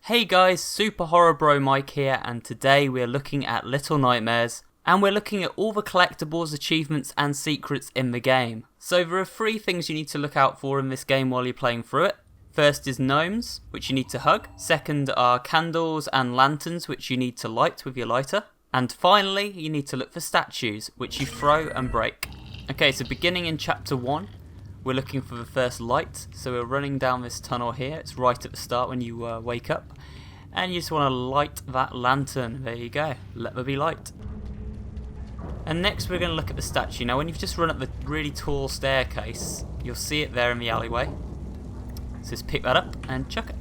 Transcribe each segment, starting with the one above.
Hey guys, Super Horror Bro Mike here, and today we're looking at Litle Nightmares, and we're looking at all the collectibles, achievements and secrets in the game. So there are 3 things you need to look out for in this game while you're playing through it. First is gnomes, which you need to hug. Second are candles and lanterns, which you need to light with your lighter. And finally, you need to look for statues, which you throw and break. Okay, so beginning in chapter 1, we're looking for the first light. So we're running down this tunnel here. It's right at the start when you wake up. And you just want to light that lantern. There you go. Let there be light. And next we're going to look at the statue. Now when you've just run up the really tall staircase, you'll see it there in the alleyway. So just pick that up and chuck it.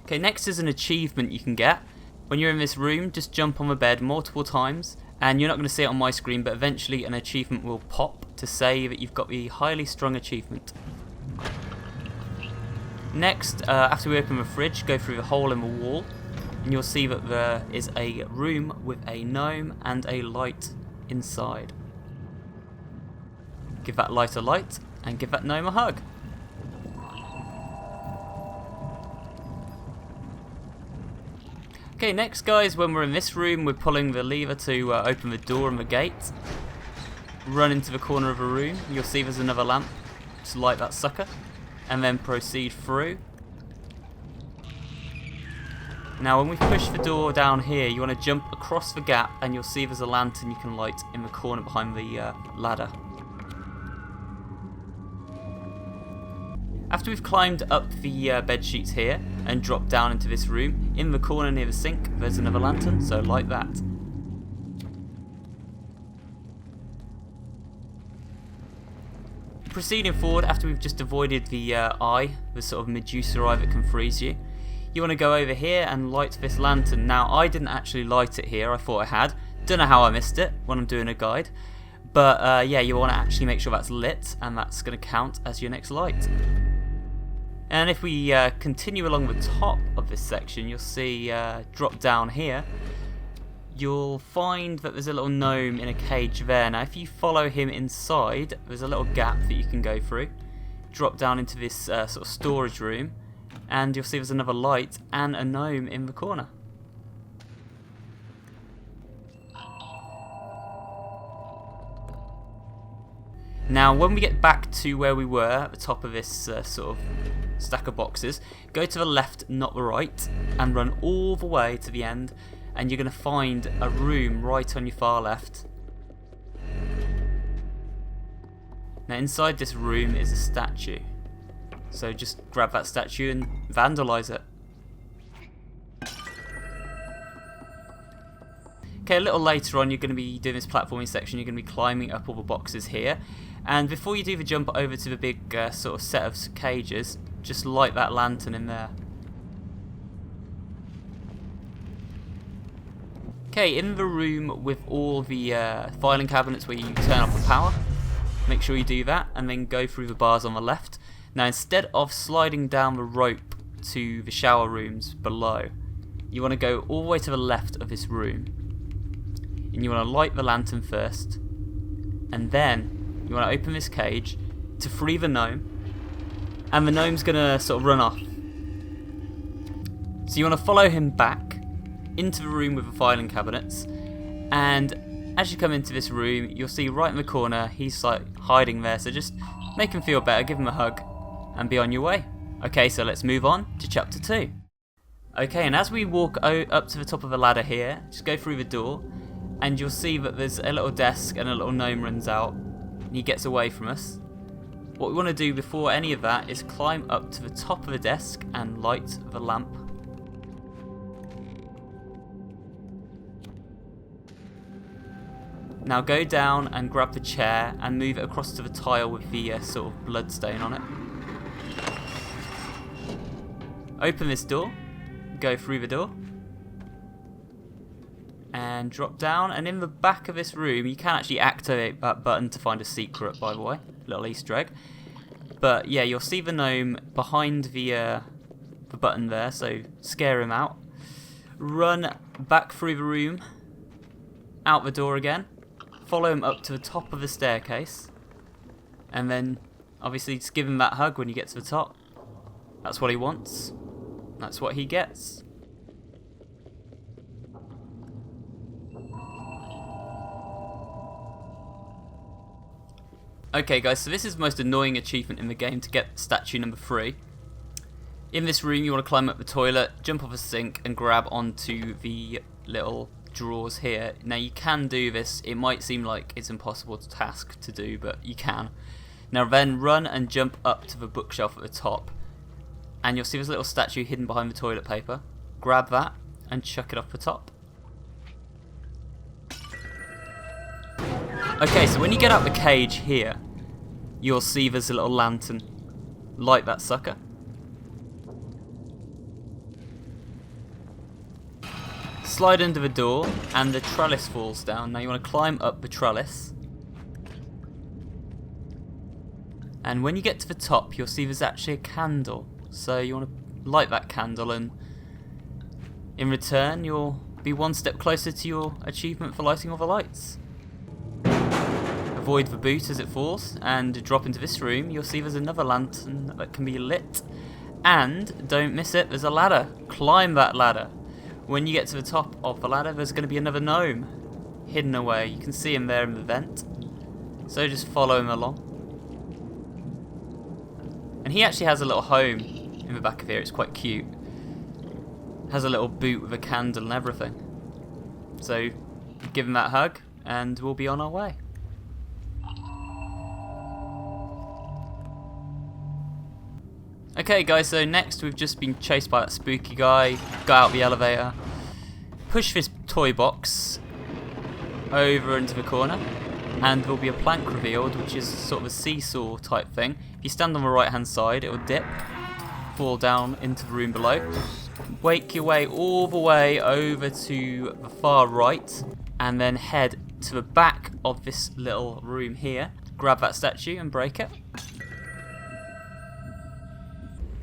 Okay, next is an achievement you can get. When you're in this room, just jump on the bed multiple times. And you're not going to see it on my screen, but eventually an achievement will pop to say that you've got the Highly Sprung achievement. Next, after we open the fridge, go through the hole in the wall, and you'll see that there is a room with a gnome and a light inside. Give that light a light, and give that gnome a hug. Okay, next guys, when we're in this room, we're pulling the lever to open the door and the gate. Run into the corner of the room, you'll see there's another lamp. Just light that sucker, and then proceed through. Now when we push the door down here, you want to jump across the gap, and you'll see there's a lantern you can light in the corner behind the ladder. After we've climbed up the bed sheets here and dropped down into this room, in the corner near the sink there's another lantern, so light that. Proceeding forward, after we've just avoided the eye, the sort of Medusa eye that can freeze you, you want to go over here and light this lantern. Now I didn't actually light it here, I thought I had. Don't know how I missed it when I'm doing a guide. But yeah, you want to actually make sure that's lit, and that's going to count as your next light. And if we continue along the top of this section, you'll see drop down here, you'll find that there's a little gnome in a cage there. Now if you follow him inside, there's a little gap that you can go through. Drop down into this sort of storage room, and you'll see there's another light and a gnome in the corner. Now when we get back to where we were at the top of this sort of stack of boxes, go to the left, not the right, and run all the way to the end, and you're going to find a room right on your far left. Now inside this room is a statue, so just grab that statue and vandalise it. Okay, a little later on you're going to be doing this platforming section, you're going to be climbing up all the boxes here, and before you do the jump over to the big sort of set of cages, just light that lantern in there. Okay, in the room with all the filing cabinets where you turn off the power, make sure you do that and then go through the bars on the left. Now instead of sliding down the rope to the shower rooms below, you want to go all the way to the left of this room, and you want to light the lantern first, and then you want to open this cage to free the gnome, and the gnome's going to sort of run off. So you want to follow him back into the room with the filing cabinets, and as you come into this room you'll see right in the corner he's like hiding there, so just make him feel better, give him a hug and be on your way. Okay, so let's move on to chapter 2. Okay, and as we walk up to the top of the ladder here, just go through the door and you'll see that there's a little desk and a little gnome runs out and he gets away from us. What we want to do before any of that is climb up to the top of the desk and light the lamp. Now go down and grab the chair and move it across to the tile with the sort of blood stain on it. Open this door, go through the door, and drop down, and in the back of this room you can actually activate that button to find a secret, by the way, little Easter egg. But yeah, you'll see the gnome behind the button there, so scare him out. Run back through the room, out the door again, follow him up to the top of the staircase, and then obviously just give him that hug when you get to the top. That's what he wants. That's what he gets. Okay guys, so this is the most annoying achievement in the game to get statue number 3. In this room you want to climb up the toilet, jump off a sink and grab onto the little drawers here. Now you can do this, it might seem like it's impossible task to do, but you can. Now then run and jump up to the bookshelf at the top and you'll see this little statue hidden behind the toilet paper. Grab that and chuck it off the top. Okay, so when you get out the cage here, you'll see there's a little lantern. Light that sucker. Slide under the door and the trellis falls down. Now you want to climb up the trellis. And when you get to the top, you'll see there's actually a candle. So you want to light that candle and in return you'll be one step closer to your achievement for lighting all the lights. Avoid the boot as it falls and drop into this room. You'll see there's another lantern that can be lit. And don't miss it, there's a ladder. Climb that ladder. When you get to the top of the ladder, there's going to be another gnome hidden away. You can see him there in the vent. So just follow him along. And he actually has a little home in the back of here. It's quite cute. Has a little boot with a candle and everything. So give him that hug and we'll be on our way. Okay guys, so next we've just been chased by that spooky guy, got out the elevator, push this toy box over into the corner, and there'll be a plank revealed, which is sort of a seesaw type thing. If you stand on the right hand side, it will dip, fall down into the room below, wake your way all the way over to the far right, and then head to the back of this little room here, grab that statue and break it.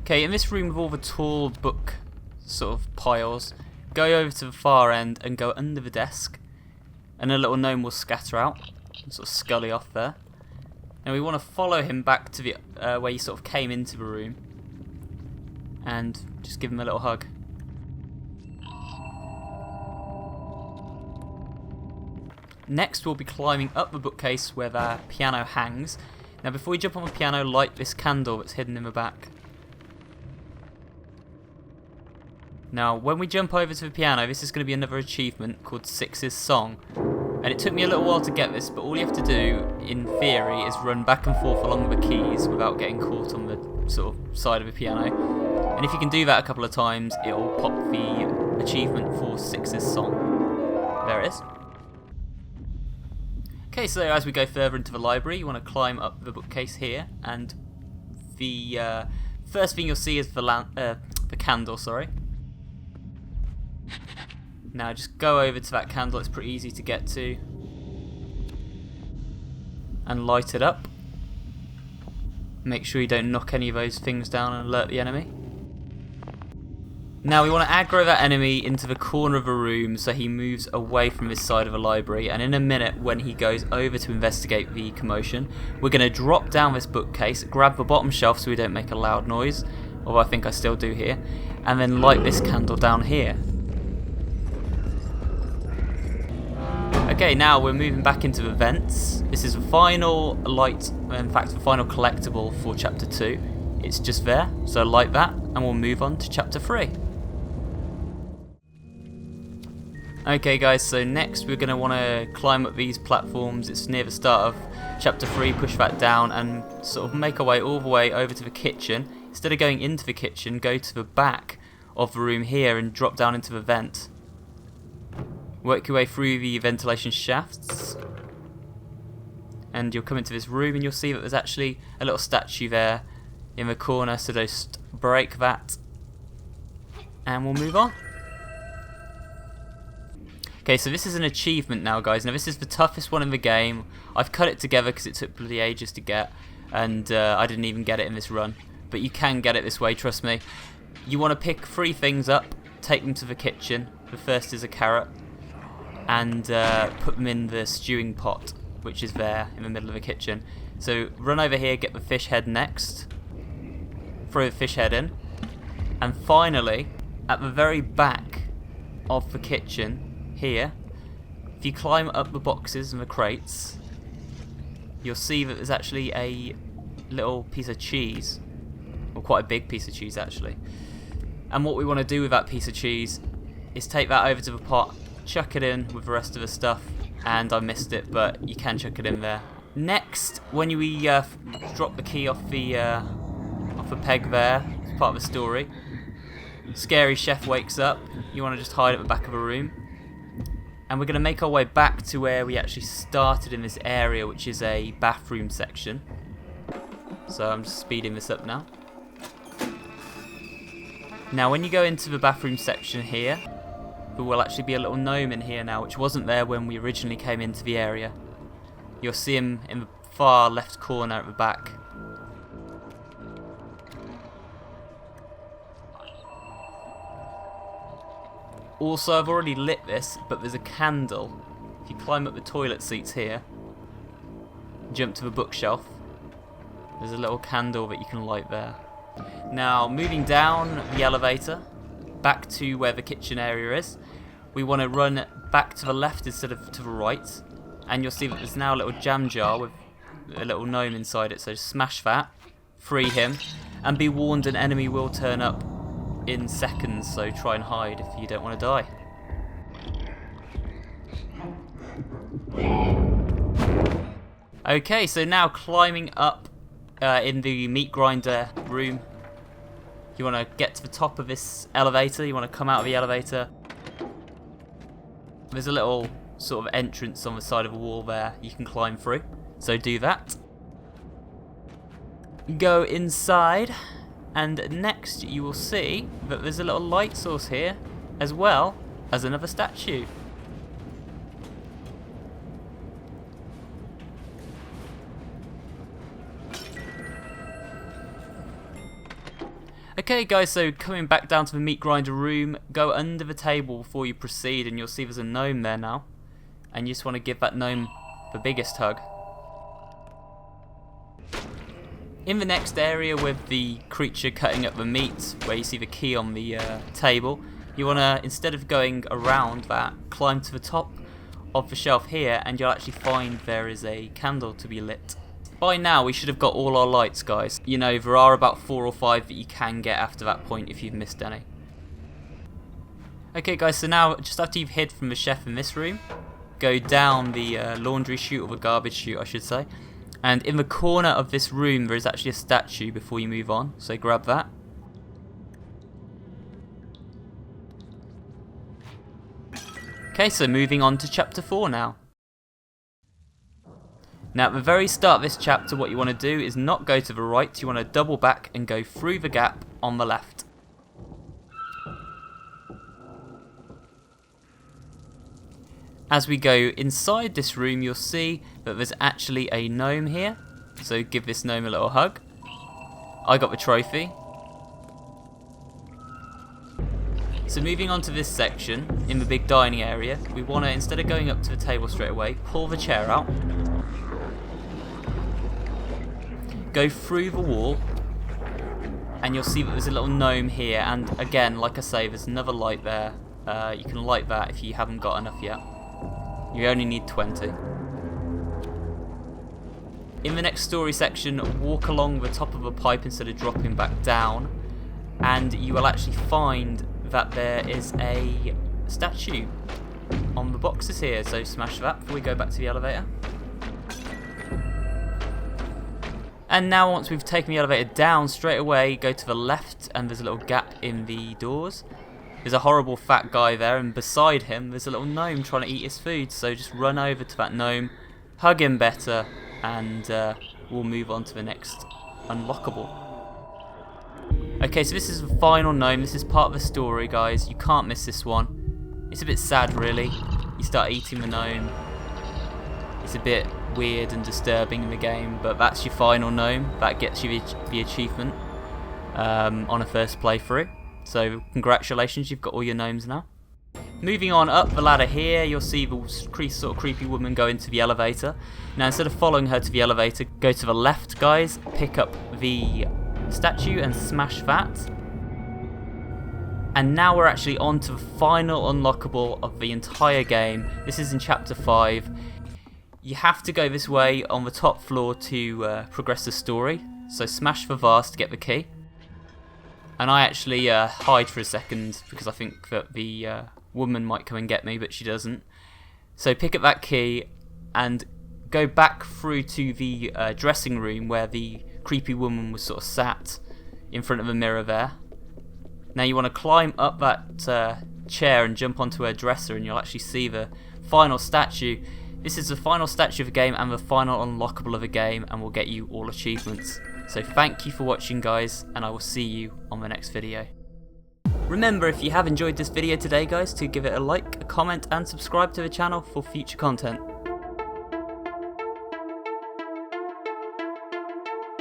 Okay, in this room with all the tall book sort of piles, go over to the far end and go under the desk, and a little gnome will scatter out and sort of scully off there. And we want to follow him back to the where he sort of came into the room, and just give him a little hug. Next we'll be climbing up the bookcase where the piano hangs. Now before you jump on the piano, light this candle that's hidden in the back. Now, when we jump over to the piano, this is going to be another achievement called Six's Song. And it took me a little while to get this, but all you have to do, in theory, is run back and forth along the keys without getting caught on the sort of side of the piano. And if you can do that a couple of times, it will pop the achievement for Six's Song. There it is. Okay, so as we go further into the library, you want to climb up the bookcase here, and the first thing you'll see is the candle, sorry. Now just go over to that candle, it's pretty easy to get to, and light it up. Make sure you don't knock any of those things down and alert the enemy. Now we want to aggro that enemy into the corner of the room so he moves away from this side of the library, and in a minute when he goes over to investigate the commotion, we're going to drop down this bookcase, grab the bottom shelf so we don't make a loud noise, although I think I still do here, and then light this candle down here. Okay, now we're moving back into the vents. This is the final light, in fact the final collectible for chapter 2. It's just there, so light that and we'll move on to chapter 3. Okay guys, so next we're going to want to climb up these platforms. It's near the start of chapter 3, push that down and sort of make our way all the way over to the kitchen. Instead of going into the kitchen, go to the back of the room here and drop down into the vent. Work your way through the ventilation shafts and you'll come into this room and you'll see that there's actually a little statue there in the corner, so just break that and we'll move on. Okay, so this is an achievement now guys. Now this is the toughest one in the game. I've cut it together because it took bloody ages to get, and I didn't even get it in this run, but you can get it this way, trust me. You want to pick 3 things up, take them to the kitchen. The first is a carrot, and put them in the stewing pot, which is there in the middle of the kitchen. So run over here, get the fish head next, throw the fish head in, And finally, at the very back of the kitchen here, if you climb up the boxes and the crates, you'll see that there's actually a little piece of cheese, or quite a big piece of cheese actually. And what we want to do with that piece of cheese is take that over to the pot, chuck it in with the rest of the stuff, and I missed it, but you can chuck it in there. Next, when we drop the key off the peg there, it's part of the story, scary chef wakes up. You want to just hide at the back of a room. And we're going to make our way back to where we actually started in this area, which is a bathroom section. So I'm just speeding this up now. Now when you go into the bathroom section here, there will actually be a little gnome in here now, which wasn't there when we originally came into the area. You'll see him in the far left corner at the back. Also, I've already lit this, but there's a candle. If you climb up the toilet seats here, jump to the bookshelf, there's a little candle that you can light there. Now, moving down the elevator, back to where the kitchen area is, we want to run back to the left instead of to the right, and you'll see that there's now a little jam jar with a little gnome inside it, so just smash that, free him, and be warned an enemy will turn up in seconds, so try and hide if you don't want to die. Okay, so now climbing up in the meat grinder room, you want to get to the top of this elevator, you want to come out of the elevator. There's a little sort of entrance on the side of a wall there you can climb through, so do that. Go inside, and next you will see that there's a little light source here, as well as another statue. Okay guys, so coming back down to the meat grinder room, go under the table before you proceed, and you'll see there's a gnome there now. And you just want to give that gnome the biggest hug. In the next area with the creature cutting up the meat, where you see the key on the table, you want to, instead of going around that, climb to the top of the shelf here, and you'll actually find there is a candle to be lit. By now we should have got all our lights, guys. You know, there are about 4 or 5 that you can get after that point if you've missed any. Okay guys, so now just after you've hid from the chef in this room, go down the laundry chute, or the garbage chute I should say, and in the corner of this room there is actually a statue before you move on, so grab that. Okay, so moving on to chapter 4 now. Now at the very start of this chapter, what you want to do is not go to the right, you want to double back and go through the gap on the left. As we go inside this room, you'll see that there's actually a gnome here, so give this gnome a little hug. I got the trophy. So moving on to this section, in the big dining area, we want to, instead of going up to the table straight away, pull the chair out, go through the wall, and you'll see that there's a little gnome here, and again, like I say, there's another light there. You can light that if you haven't got enough yet. You only need 20. In the next story section, walk along the top of a pipe instead of dropping back down, and you will actually find that there is a statue on the boxes here, so smash that before we go back to the elevator. And now once we've taken the elevator down, straight away go to the left, and there's a little gap in the doors. There's a horrible fat guy there, and beside him there's a little gnome trying to eat his food, so just run over to that gnome, hug him better, and we'll move on to the next unlockable. Okay, so this is the final gnome. This is part of the story, guys. You can't miss this one. It's a bit sad, really. You start eating the gnome. It's a bit weird and disturbing in the game, but that's your final gnome. That gets you the achievement on a first playthrough. So congratulations, you've got all your gnomes now. Moving on up the ladder here, you'll see the sort of creepy woman go into the elevator. Now instead of following her to the elevator, go to the left, guys, pick up the statue and smash that. And now we're actually on to the final unlockable of the entire game. This is in chapter 5. You have to go this way on the top floor to progress the story. So smash the vase to get the key. And I actually hide for a second because I think that the woman might come and get me, but she doesn't. So pick up that key and go back through to the dressing room where the creepy woman was sort of sat in front of a mirror there. Now you want to climb up that chair and jump onto her dresser, and you'll actually see the final statue. This is the final statue of the game and the final unlockable of the game, and will get you all achievements. So thank you for watching, guys, and I will see you on the next video. Remember, if you have enjoyed this video today, guys, to give it a like, a comment and subscribe to the channel for future content.